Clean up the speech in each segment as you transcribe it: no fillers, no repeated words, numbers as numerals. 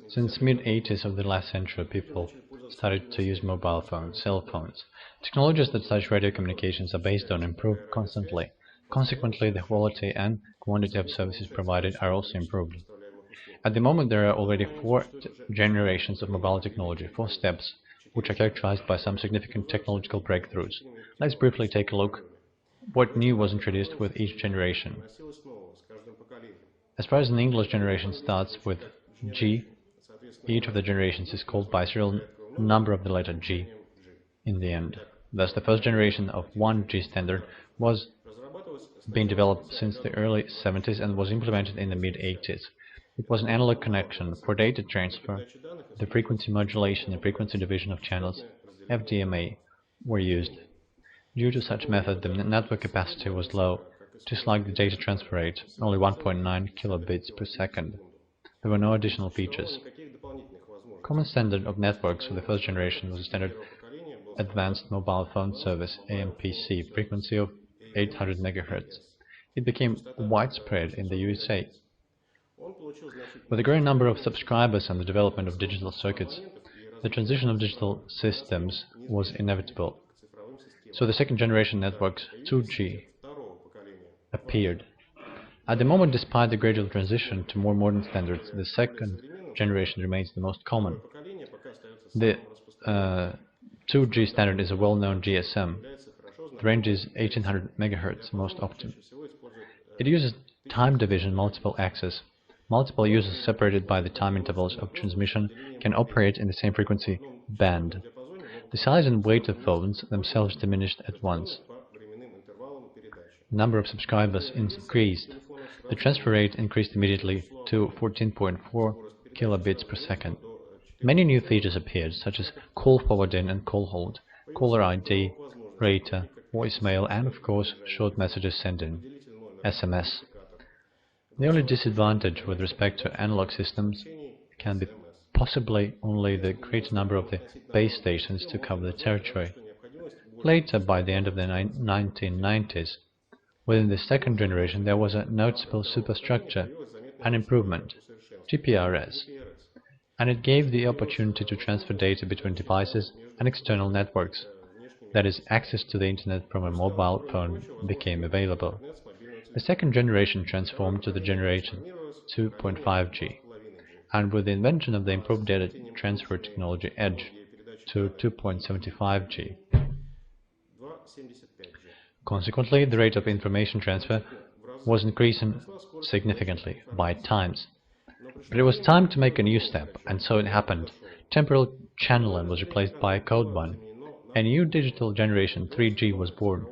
Since mid-80s of the last century, people started to use mobile phones, cell phones. Technologies that such radio communications are based on improve constantly. Consequently, the quality and quantity of services provided are also improved. At the moment, there are already four generations of mobile technology, four steps, which are characterized by some significant technological breakthroughs. Let's briefly take a look what new was introduced with each generation. As far as an English generation starts with G, each of the generations is called by a serial number of the letter G in the end. Thus, the first generation of 1G standard was being developed since the early 70s and was implemented in the mid-80s. It was an analog connection for data transfer. The frequency modulation and frequency division of channels, FDMA, were used. Due to such method, the network capacity was low, just like the data transfer rate, only 1.9 kilobits per second. There were no additional features. Common standard of networks for the first generation was the standard Advanced Mobile Phone Service AMPC, frequency of 800 MHz. It became widespread in the USA. With a growing number of subscribers and the development of digital circuits, the transition of digital systems was inevitable. So the second generation networks, 2G, appeared. At the moment, despite the gradual transition to more modern standards, the second generation remains the most common. The 2G standard is a well-known GSM. The range is 1800 MHz most often. It uses time division multiple access. Multiple users separated by the time intervals of transmission can operate in the same frequency band. The size and weight of phones themselves diminished at once. The number of subscribers increased. The transfer rate increased immediately to 14.4 kilobits per second. Many new features appeared, such as call forwarding and call hold, caller ID, data, voicemail, and of course short messages sending, SMS. The only disadvantage with respect to analog systems can be possibly only the great number of the base stations to cover the territory. Later, by the end of the 1990s, within the second generation there was a noticeable superstructure, an improvement, GPRS, and it gave the opportunity to transfer data between devices and external networks. That is, access to the internet from a mobile phone became available. The second generation transformed to the generation 2.5G, and with the invention of the improved data transfer technology EDGE to 2.75G. Consequently, the rate of information transfer was increasing significantly, by times. But it was time to make a new step, and so it happened. Temporal channeling was replaced by a code one. A new digital generation 3G was born,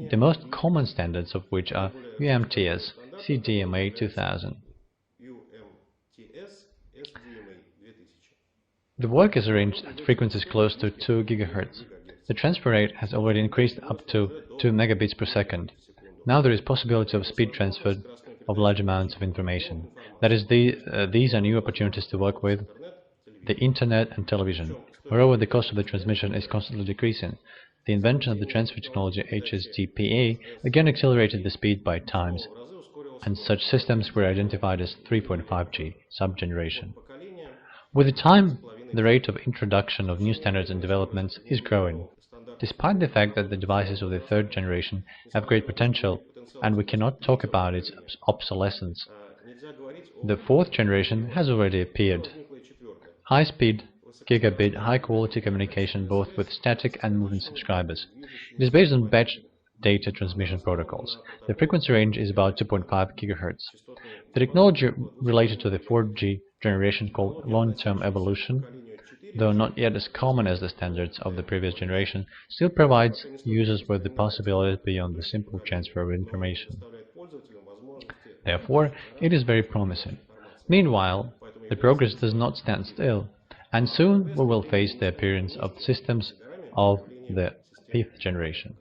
the most common standards of which are UMTS, CDMA 2000. The work is arranged at frequencies close to 2 GHz. The transfer rate has already increased up to 2 megabits per second. Now there is possibility of speed transfer of large amounts of information. That is, these are new opportunities to work with the internet and television. Moreover, the cost of the transmission is constantly decreasing. The invention of the transfer technology HSDPA again accelerated the speed by times, and such systems were identified as 3.5G subgeneration. With the time, the rate of introduction of new standards and developments is growing. Despite the fact that the devices of the third generation have great potential, and we cannot talk about its obsolescence, the fourth generation has already appeared. High-speed, gigabit, high-quality communication both with static and moving subscribers. It is based on batch data transmission protocols. The frequency range is about 2.5 GHz. The technology related to the 4G generation called long-term evolution, though not yet as common as the standards of the previous generation, still provides users with the possibilities beyond the simple transfer of information. Therefore, it is very promising. Meanwhile, the progress does not stand still, and soon we will face the appearance of systems of the fifth generation.